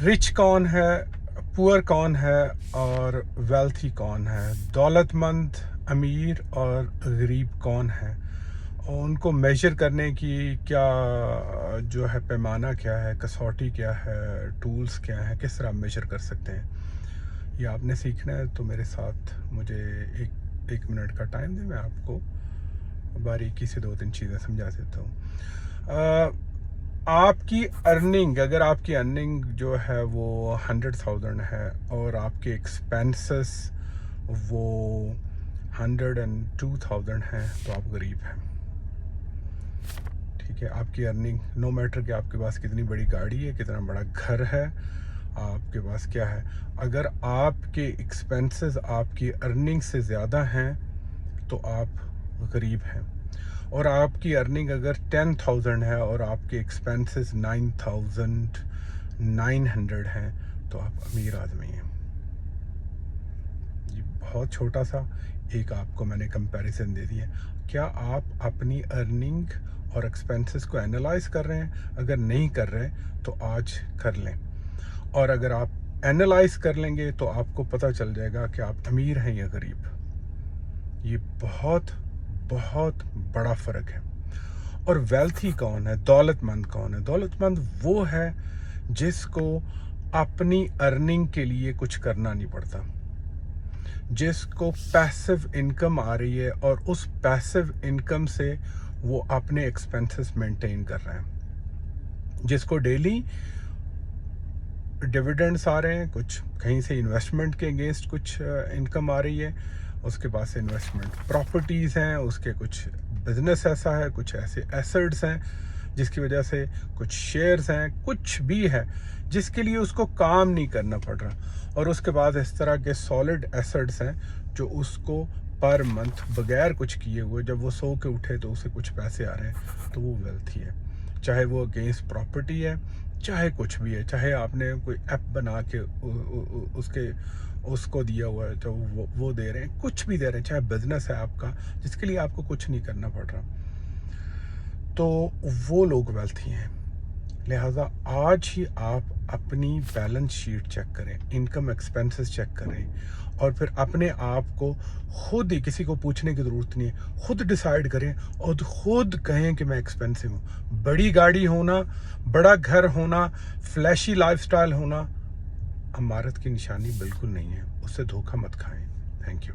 Rich कौन है, poor कौन है और वेल्थी कौन है, दौलतमंद, अमीर और गरीब कौन है, और उनको मेजर करने की क्या जो है पैमाना क्या है, कसौटी क्या है, टूल्स क्या है, किस तरह मेजर कर सकते हैं, ये आपने सीखना है। तो मेरे साथ मुझे एक मिनट का टाइम दें, मैं आपको बारीकी से 2-3 चीज़ें समझा देता हूँ। आपकी अर्निंग, अगर आपकी अर्निंग जो है वो 100,000 है और आपके एक्सपेंसेस वो 102,000 हैं, तो आप गरीब हैं। ठीक है, आपकी अर्निंग नो मैटर कि आपके पास कितनी बड़ी गाड़ी है, कितना बड़ा घर है, आपके पास क्या है, अगर आपके एक्सपेंसेस आपकी अर्निंग से ज़्यादा हैं तो आप गरीब हैं। और आपकी अर्निंग अगर 10,000 है और आपके एक्सपेंसेस 9,900 हैं तो आप अमीर आदमी हैं। ये बहुत छोटा सा एक आपको मैंने कंपैरिजन दे दिया। क्या आप अपनी अर्निंग और एक्सपेंसेस को एनालाइज कर रहे हैं? अगर नहीं कर रहे तो आज कर लें, और अगर आप एनालाइज कर लेंगे तो आपको पता चल जाएगा कि आप अमीर हैं या गरीब। ये बहुत बहुत बड़ा फ़र्क है। और वेल्थी कौन है, दौलतमंद कौन है? दौलतमंद वो है जिसको अपनी अर्निंग के लिए कुछ करना नहीं पड़ता, जिसको पैसिव इनकम आ रही है और उस पैसिव इनकम से वो अपने एक्सपेंसेस मेंटेन कर रहे हैं, जिसको डेली डिविडेंड्स आ रहे हैं, कुछ कहीं से इन्वेस्टमेंट के अगेंस्ट कुछ इनकम आ रही है, उसके पास इन्वेस्टमेंट प्रॉपर्टीज़ हैं, उसके कुछ बिजनेस ऐसा है, कुछ ऐसे एसेट्स हैं जिसकी वजह से, कुछ शेयर्स हैं, कुछ भी है जिसके लिए उसको काम नहीं करना पड़ रहा, और उसके बाद इस तरह के सॉलिड एसेट्स हैं जो उसको पर मंथ बगैर कुछ किए हुए, जब वो सो के उठे तो उसे कुछ पैसे आ रहे हैं, तो वो वेल्थी है। चाहे वो अगेंस्ट प्रॉपर्टी है, चाहे कुछ भी है, चाहे आपने कोई ऐप बना के उसको दिया हुआ है तो वो दे रहे हैं, कुछ भी दे रहे हैं, चाहे बिजनेस है आपका जिसके लिए आपको कुछ नहीं करना पड़ रहा, तो वो लोग वेल्थी हैं। लिहाजा आज ही आप अपनी बैलेंस शीट चेक करें, इनकम एक्सपेंसेस चेक करें, और फिर अपने आप को खुद ही, किसी को पूछने की ज़रूरत नहीं है, खुद डिसाइड करें और खुद कहें कि मैं एक्सपेंसिव हूँ। बड़ी गाड़ी होना, बड़ा घर होना, फ्लैशी लाइफस्टाइल होना अमारत की निशानी बिल्कुल नहीं है, उससे धोखा मत खाएं। Thank you.